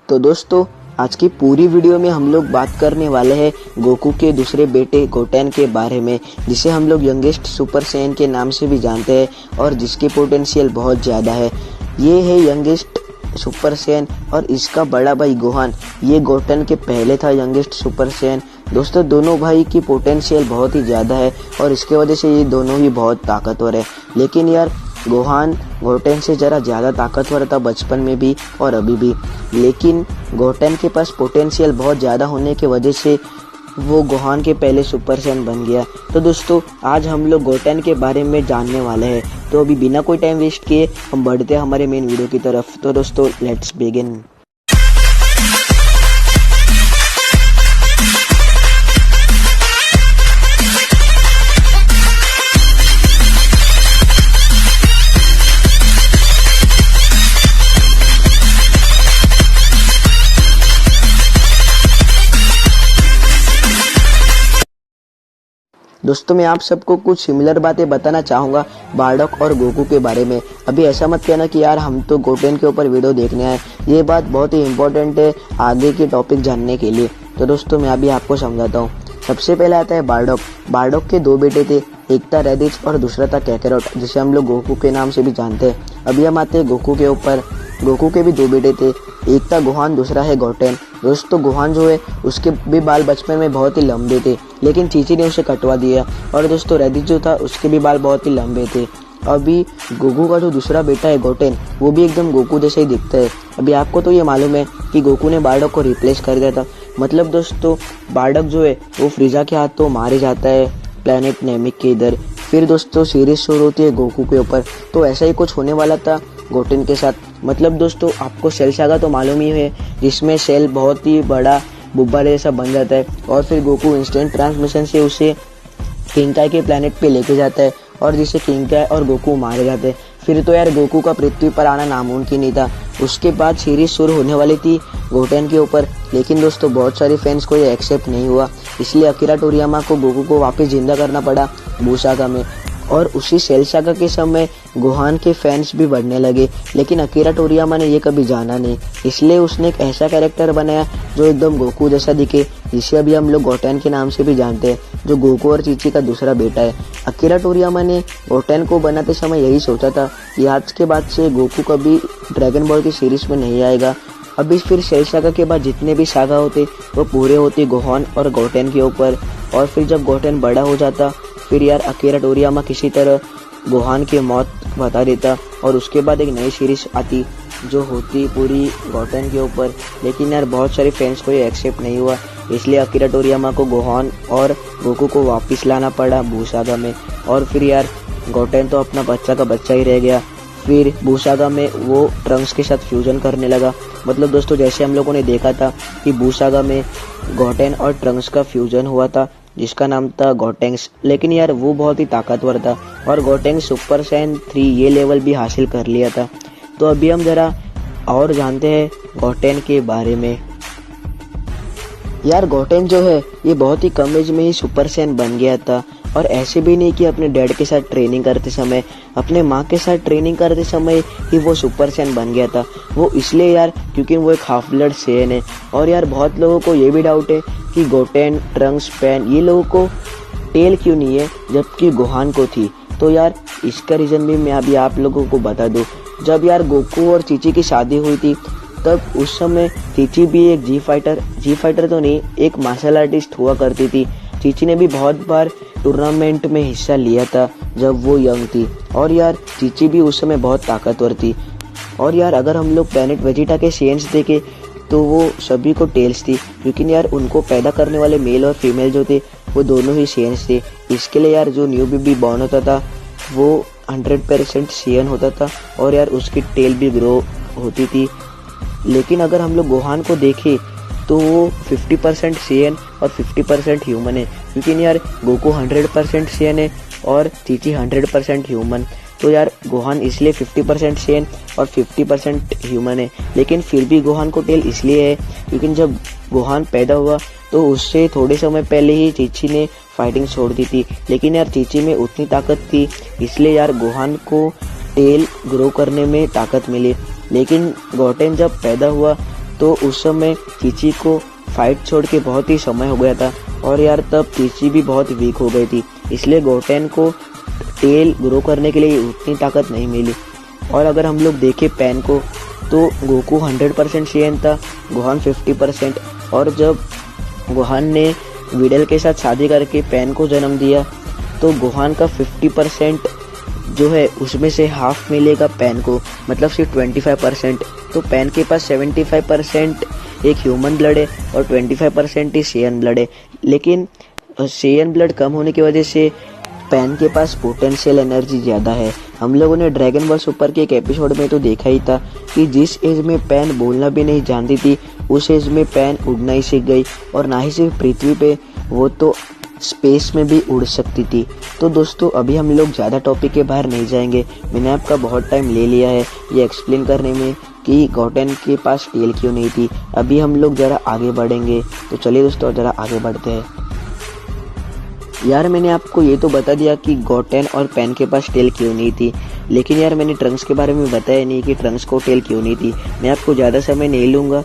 तो दोस्तों आज की पूरी वीडियो में हम लोग बात करने वाले हैं गोकू के दूसरे बेटे गोटेन के बारे में, जिसे हम लोग यंगेस्ट सुपर सैयन के नाम से भी जानते हैं और जिसकी पोटेंशियल बहुत ज़्यादा है। ये है यंगेस्ट सुपर सैयन और इसका बड़ा भाई गोहान, ये गोटेन के पहले था यंगेस्ट सुपर सैयन। दोस्तों दोनों भाई की पोटेंशियल बहुत ही ज़्यादा है और इसके वजह से ये दोनों ही बहुत ताकतवर है। लेकिन यार गोहान गोटेन से ज़रा ज़्यादा ताकतवर था बचपन में भी और अभी भी, लेकिन गोटेन के पास पोटेंशियल बहुत ज़्यादा होने की वजह से वो गोहान के पहले सुपर सैयन बन गया। तो दोस्तों आज हम लोग गोटेन के बारे में जानने वाले हैं, तो अभी बिना कोई टाइम वेस्ट किए हम बढ़ते हैं हमारे मेन वीडियो की तरफ। तो दोस्तों लेट्स बिगिन। दोस्तों मैं आप सबको कुछ सिमिलर बातें बताना चाहूँगा बार्डोक और गोकू के बारे में। अभी ऐसा मत कहना कि यार हम तो गोटेन के ऊपर वीडियो देखने आए, ये बात बहुत ही इम्पोर्टेंट है आगे के टॉपिक जानने के लिए। तो दोस्तों मैं अभी आपको समझाता हूँ। सबसे पहले आता है बार्डोक। बार्डोक के दो बेटे थे, एक था रेडिच और दूसरा था कैकेरोट, जिसे हम लोग गोकू के नाम से भी जानते हैं। अभी हम आते हैं गोकू के ऊपर। गोकू के भी दो बेटे थे, एक था गोहान दूसरा है गोटेन। दोस्तों गोहान जो है उसके भी बाल बचपन में बहुत ही लंबे थे, लेकिन चीची ने उसे कटवा दिया। और दोस्तों रेडिच जो था उसके भी बाल बहुत ही लंबे थे। अभी गोकू का जो दूसरा बेटा है गोटेन, वो भी एकदम गोकू जैसे ही दिखता है। अभी आपको तो ये मालूम है कि गोकू ने बार्डोक को रिप्लेस कर दिया था। मतलब दोस्तों बार्डोक जो है वो फ्रीजा के हाथों मारे जाता है प्लेनेट नेमिक के इधर। फिर दोस्तों सीरीज शुरू होती है गोकू के ऊपर, तो ऐसा ही कुछ होने वाला था गोटेन के साथ। मतलब दोस्तों आपको सेल सागा तो मालूम ही है, जिसमें सेल बहुत ही बड़ा बुब्बारे जैसा बन जाता है और फिर गोकू इंस्टेंट ट्रांसमिशन से उसे किंगकाई के प्लेनेट पे लेके जाता है और जिसे किंगकाई और गोकू मारे जाते हैं। फिर तो यार गोकू का पृथ्वी पर आना नामुमकिन ही था। उसके बाद सीरीज शुरू होने वाली थी गोटेन के ऊपर, लेकिन दोस्तों बहुत सारे फैंस को ये एक्सेप्ट नहीं हुआ, इसलिए अकीरा टोरियामा को गोकू को वापस जिंदा करना पड़ा बू सागा में। और उसी सेल सागा के समय गोहान के फैंस भी बढ़ने लगे, लेकिन अकीरा टोरियामा ने ये कभी जाना नहीं, इसलिए उसने एक ऐसा कैरेक्टर बनाया जो एकदम गोकू जैसा दिखे, जिसे अभी हम लोग गोटेन के नाम से भी जानते हैं, जो गोकू और चीची का दूसरा बेटा है। अकीरा टोरियामा ने गोटेन को बनाते समय यही सोचा था कि आज के बाद से गोकू कभी ड्रैगन बॉल की सीरीज में नहीं आएगा। अभी फिर सेल सागा के बाद जितने भी सागा होते वो पूरे होते गोहान और गोटेन के ऊपर। और फिर जब गोटेन बड़ा हो जाता फिर यार अकीरा टोरियामा किसी तरह गोहान की मौत बता देता और उसके बाद एक नई सीरीज आती जो होती पूरी गोटेन के ऊपर। लेकिन यार बहुत सारे फैंस को ये एक्सेप्ट नहीं हुआ, इसलिए अकीरा टोरियामा को गोहान और गोकू को वापस लाना पड़ा बू सागा में। और फिर यार गोटेन तो अपना बच्चा का बच्चा ही रह गया। फिर बू सागा में वो ट्रंक्स के साथ फ्यूजन करने लगा। मतलब दोस्तों जैसे हम लोगों ने देखा था कि बू सागा में गोटेन और ट्रंक्स का फ्यूजन हुआ था जिसका नाम था गोटेंग्स, लेकिन यार वो बहुत ही ताकतवर था और गोटेंग्स सुपर सैयन 3 ये लेवल भी हासिल कर लिया था। तो अभी हम जरा और जानते हैं गोटेन के बारे में। यार गोटेन जो है ये बहुत ही कम एज में ही सुपर सैयन बन गया था, और ऐसे भी नहीं कि अपने डैड के साथ ट्रेनिंग करते समय, अपने माँ के साथ ट्रेनिंग करते समय ही वो सुपर सैयन बन गया था। वो इसलिए यार क्योंकि वो एक हाफ ब्लड सैयन है। और यार बहुत लोगों को ये भी डाउट है कि गोटेन ट्रंक्स पैन ये लोगों को टेल क्यों नहीं है जबकि गोहान को थी। तो यार इसका रीज़न भी मैं अभी आप लोगों को बता दूँ। जब यार गोकू और चीची की शादी हुई थी तब उस समय चीची भी एक जी फाइटर तो नहीं, एक मार्शल आर्टिस्ट हुआ करती थी। चीची ने भी बहुत बार टूर्नामेंट में हिस्सा लिया था जब वो यंग थी, और यार चीची भी उस समय बहुत ताकतवर थी। और यार अगर हम लोग प्लैनेट वेजिटा के सैयन्स देखें तो वो सभी को टेल्स थी, लेकिन यार उनको पैदा करने वाले मेल और फीमेल जो थे वो दोनों ही सैयन्स थे। इसके लिए यार जो न्यू बेबी बॉर्न होता था वो 100% सैयन होता था और यार उसकी टेल भी ग्रो होती थी। लेकिन अगर हम लोग गोहान को देखें तो वो 50% सैयन और 50% ह्यूमन है, क्योंकि यार गोकू 100% सैयन है और चीची 100% ह्यूमन। तो यार गोहान इसलिए 50% सैयन और 50% ह्यूमन है। लेकिन फिर भी गोहान को टेल इसलिए है क्योंकि जब गोहान पैदा हुआ तो उससे थोड़े समय पहले ही चीची ने फाइटिंग छोड़ दी थी, लेकिन यार चीची में उतनी ताकत थी इसलिए यार गोहान को टेल ग्रो करने में ताकत मिली। लेकिन गोटेन जब पैदा हुआ तो उस समय चीची को फाइट छोड़ के बहुत ही समय हो गया था और यार तब चीची भी बहुत वीक हो गई थी, इसलिए गोटेन को टेल ग्रो करने के लिए उतनी ताकत नहीं मिली। और अगर हम लोग देखें पैन को तो गोकू 100% शेयन था, गोहान 50%। और जब गोहान ने विडल के साथ शादी करके पैन को जन्म दिया तो गोहान का 50% जो है उसमें से हाफ मिलेगा पैन को, मतलब सिर्फ 25%। तो पैन के पास 75% एक ह्यूमन ब्लड है और 25% ही शेयन ब्लड है। लेकिन शेयन ब्लड कम होने की वजह से पैन के पास पोटेंशियल एनर्जी ज़्यादा है। हम लोगों ने ड्रैगन बॉल सुपर के एक एपिसोड में तो देखा ही था कि जिस एज में पैन बोलना भी नहीं जानती थी उस एज में पैन उड़ना ही सीख गई, और ना ही सिर्फ पृथ्वी पे, वो तो स्पेस में भी उड़ सकती थी। तो दोस्तों अभी हम लोग ज़्यादा टॉपिक के बाहर नहीं जाएंगे, मैंने आपका बहुत टाइम ले लिया है ये एक्सप्लेन करने में कि गोटेन के पास टेल क्यों नहीं थी। अभी हम लोग ज़रा आगे बढ़ेंगे, तो चलिए दोस्तों ज़रा आगे बढ़ते हैं। यार मैंने आपको ये तो बता दिया कि गोटेन और पैन के पास टेल क्यों नहीं थी, लेकिन यार मैंने ट्रंक्स के बारे में बताया नहीं कि ट्रंक्स को टेल क्यों नहीं थी। मैं आपको ज़्यादा समय नहीं लूँगा,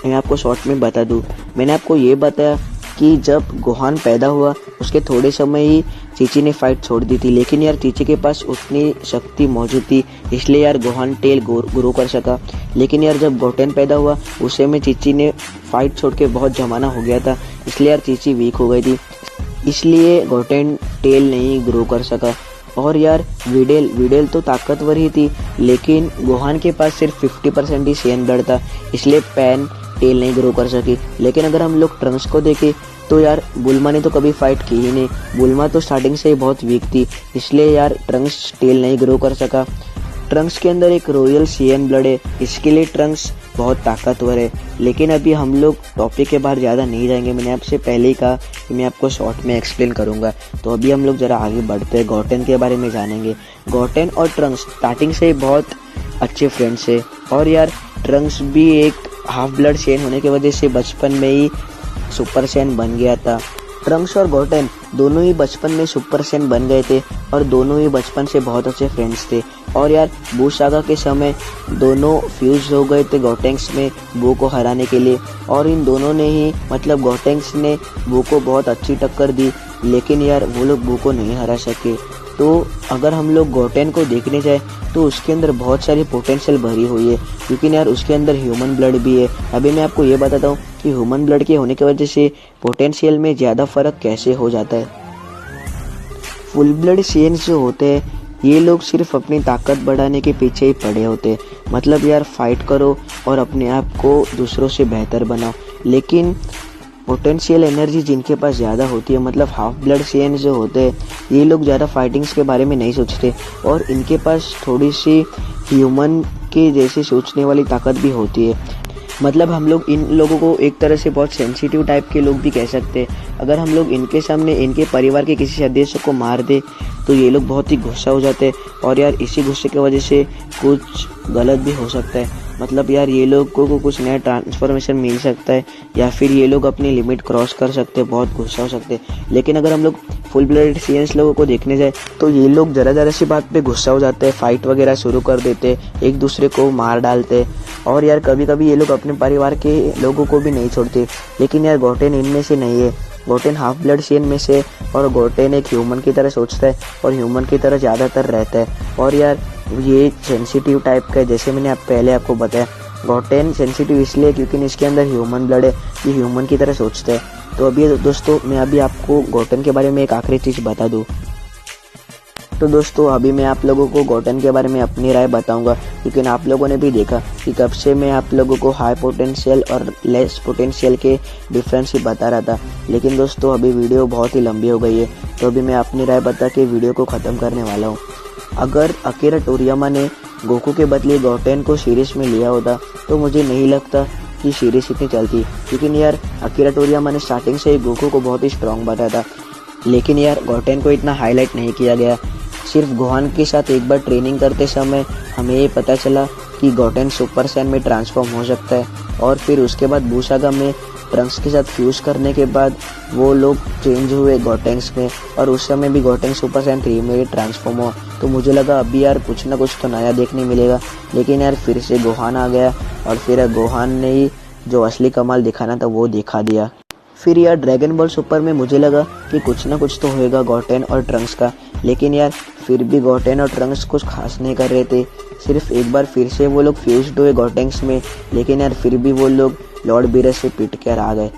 मैं आपको शॉर्ट में बता दूँ। मैंने आपको ये बताया कि जब गोहान पैदा हुआ उसके थोड़े समय ही चीची ने फाइट छोड़ दी थी, लेकिन यार चीची के पास उतनी शक्ति मौजूद थी, इसलिए यार गोहान टेल ग्रो कर सका। लेकिन यार जब गोटेन पैदा हुआ उस समय चीची ने फाइट छोड़ के बहुत जमाना हो गया था, इसलिए यार चीची वीक हो गई थी, इसलिए गोटेन टेल नहीं ग्रो कर सका। और यार विडेल तो ताकतवर ही थी, लेकिन गोहान के पास सिर्फ 50% ही शेयन ब्लड था, इसलिए पैन टेल नहीं ग्रो कर सकी। लेकिन अगर हम लोग ट्रंक्स को देखें तो यार बुल्मा ने तो कभी फाइट की ही नहीं, बुल्मा तो स्टार्टिंग से ही बहुत वीक थी, इसलिए यार ट्रंक्स टेल नहीं ग्रो कर सका। ट्रंक्स के अंदर एक रॉयल शेयन ब्लड है, इसके लिए ट्रंक्स बहुत ताकतवर है। लेकिन अभी हम लोग टॉपिक के बाहर ज़्यादा नहीं जाएंगे, मैंने आपसे पहले ही कहा कि मैं आपको शॉर्ट में एक्सप्लेन करूंगा। तो अभी हम लोग ज़रा आगे बढ़ते हैं, गोटेन के बारे में जानेंगे। गोटेन और ट्रंक्स स्टार्टिंग से ही बहुत अच्छे फ्रेंड्स है, और यार ट्रंक्स भी एक हाफ ब्लड शेयन होने की वजह से बचपन में ही सुपर शेयन बन गया था। ट्रंक्स और गोटेन दोनों ही बचपन में सुपर शेयन बन गए थे और दोनों ही बचपन से बहुत अच्छे फ्रेंड्स थे। और यार बू सागा के समय दोनों फ्यूज हो गए थे गोटेंक्स में बू को हराने के लिए, और इन दोनों ने ही मतलब गोटेंक्स ने बू को बहुत अच्छी टक्कर दी, लेकिन यार वो लोग बू को नहीं हरा सके। तो अगर हम लोग गोटेन को देखने जाए तो उसके अंदर बहुत सारी पोटेंशियल भरी हुई है, क्योंकि यार उसके अंदर ह्यूमन ब्लड भी है। अभी मैं आपको ये बताता हूँ कि ह्यूमन ब्लड के होने की वजह से पोटेंशियल में ज़्यादा फर्क कैसे हो जाता है। फुल ब्लड शेयन्स जो होते हैं ये लोग सिर्फ अपनी ताकत बढ़ाने के पीछे ही पड़े होते हैं, मतलब यार फाइट करो और अपने आप को दूसरों से बेहतर बनाओ। लेकिन पोटेंशियल एनर्जी जिनके पास ज़्यादा होती है, मतलब हाफ ब्लड शेयन्स जो होते हैं, ये लोग ज़्यादा फाइटिंग्स के बारे में नहीं सोचते और इनके पास थोड़ी सी ह्यूमन के जैसे सोचने वाली ताकत भी होती है। मतलब हम लोग इन लोगों को एक तरह से बहुत सेंसिटिव टाइप के लोग भी कह सकते हैं। अगर हम लोग इनके सामने इनके परिवार के किसी सदस्य को मार दे तो ये लोग बहुत ही गुस्सा हो जाते हैं, और यार इसी गुस्से की वजह से कुछ गलत भी हो सकता है। मतलब यार ये लोगों को कुछ नया ट्रांसफॉर्मेशन मिल सकता है, या फिर ये लोग अपनी लिमिट क्रॉस कर सकते हैं, बहुत गुस्सा हो सकते हैं। लेकिन अगर हम लोग फुल ब्लड शेयन्स लोगों को देखने जाए तो ये लोग ज़रा सी बात पे गुस्सा हो जाते हैं, फाइट वगैरह शुरू कर देते, एक दूसरे को मार डालते, और यार कभी कभी ये लोग अपने परिवार के लोगों को भी नहीं छोड़ते। लेकिन यार गोटेन इनमें से नहीं है, गोटेन हाफ ब्लड शेयन में से, और गोटेन एक ह्यूमन की तरह सोचता है और ह्यूमन की तरह ज़्यादातर रहता है। और यार ये सेंसिटिव टाइप का है, जैसे मैंने पहले आपको बताया। गोटेन सेंसिटिव इसलिए क्योंकि इसके अंदर ह्यूमन ब्लड है, ये ह्यूमन की तरह सोचता है। तो अभी दोस्तों मैं अभी आपको गोटेन के बारे में एक आखिरी चीज़ बता दूँ। तो दोस्तों अभी मैं आप लोगों को गोटेन के बारे में अपनी राय बताऊंगा, क्योंकि आप लोगों ने भी देखा कि कब से मैं आप लोगों को हाई पोटेंशियल और लेस पोटेंशियल के डिफरेंस ही बता रहा था। लेकिन दोस्तों अभी वीडियो बहुत ही लंबी हो गई है, तो अभी मैं अपनी राय बता के वीडियो को ख़त्म करने वाला हूँ। अगर अकीरा टोरियामा ने गोकू के बदले गोटेन को सीरीज में लिया होता तो मुझे नहीं लगता कि सीरीज इतनी चलती, क्योंकि यार अकीरा टोरियामा ने स्टार्टिंग से ही गोकू को बहुत ही स्ट्रॉन्ग बताया था, लेकिन यार गोटेन को इतना हाईलाइट नहीं किया गया। सिर्फ गोहान के साथ एक बार ट्रेनिंग करते समय हमें ये पता चला कि गोटेन सुपर सैन में ट्रांसफॉर्म हो सकता है, और फिर उसके बाद बू सागा में ट्रंक्स के साथ फ्यूज करने के बाद वो लोग चेंज हुए गोटेंक्स में, और उस समय भी गोटेंक सुपर सैन 3 में ट्रांसफॉर्म हुआ। तो मुझे लगा अभी यार कुछ ना कुछ तो नया देखने मिलेगा, लेकिन यार फिर से गोहान आ गया और फिर गोहान ने ही जो असली कमाल दिखाना था वो दिखा दिया। फिर यार ड्रैगन बॉल सुपर में मुझे लगा कि कुछ ना कुछ तो होएगा गोटेन और ट्रंक्स का, लेकिन यार फिर भी गोटेन और ट्रंक्स कुछ खास नहीं कर रहे थे। सिर्फ एक बार फिर से वो लोग फ्यूज्ड हुए गोटेंक्स में, लेकिन यार फिर भी वो लोग लॉर्ड बीरस से पिट कर आ गए।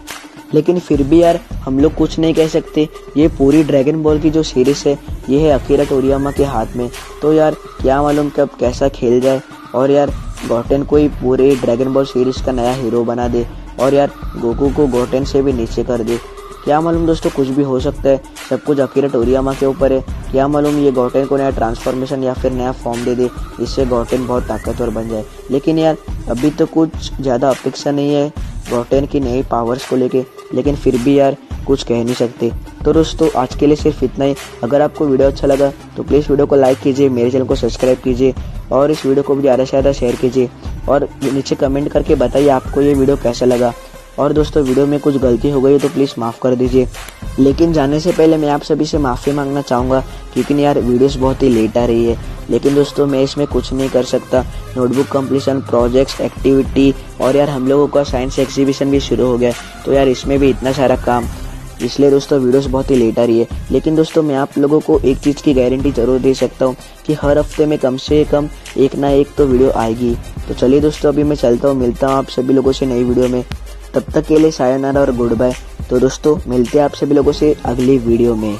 लेकिन फिर भी यार हम लोग कुछ नहीं कह सकते, ये पूरी ड्रैगन बॉल की जो सीरीज है ये है अकीरा टोरियामा के हाथ में। तो यार क्या मालूम कब कैसा खेल जाए और यार गोटेन को ही पूरे ड्रैगन बॉल सीरीज का नया हीरो बना दे और यार गोकू को गोटेन से भी नीचे कर दे। क्या मालूम दोस्तों, कुछ भी हो सकता है, सब कुछ अकीरा टोरियामा के ऊपर है। क्या मालूम ये गोटेन को नया ट्रांसफॉर्मेशन या फिर नया फॉर्म दे दे, इससे गोटेन बहुत ताकतवर बन जाए। लेकिन यार अभी तो कुछ ज़्यादा अपेक्षा नहीं है गोटेन की नई पावर्स को लेके, लेकिन फिर भी यार कुछ कह नहीं सकते। तो दोस्तों आज के लिए सिर्फ इतना ही। अगर आपको वीडियो अच्छा लगा तो प्लीज़ वीडियो को लाइक कीजिए, मेरे चैनल को सब्सक्राइब कीजिए और इस वीडियो को भी ज़्यादा से ज़्यादा शेयर कीजिए और नीचे कमेंट करके बताइए आपको ये वीडियो कैसा लगा। और दोस्तों वीडियो में कुछ गलती हो गई तो प्लीज़ माफ़ कर दीजिए। लेकिन जाने से पहले मैं आप सभी से माफ़ी मांगना चाहूँगा, क्योंकि यार वीडियोस बहुत ही लेट आ रही है। लेकिन दोस्तों मैं इसमें कुछ नहीं कर सकता, नोटबुक कंप्लीशन, प्रोजेक्ट्स, एक्टिविटी और यार हम लोगों का साइंस एग्जीबिशन भी शुरू हो गया, तो यार इसमें भी इतना सारा काम, इसलिए दोस्तों वीडियोस बहुत ही लेट आ रही है। लेकिन दोस्तों मैं आप लोगों को एक चीज़ की गारंटी ज़रूर दे सकता हूँ कि हर हफ्ते में कम से कम एक ना एक तो वीडियो आएगी। तो चलिए दोस्तों अभी मैं चलता हूँ, मिलता हूँ आप सभी लोगों से नई वीडियो में। तब तक के लिए सायोनारा और गुड बाय। तो दोस्तों मिलते हैं आप सभी लोगों से अगली वीडियो में।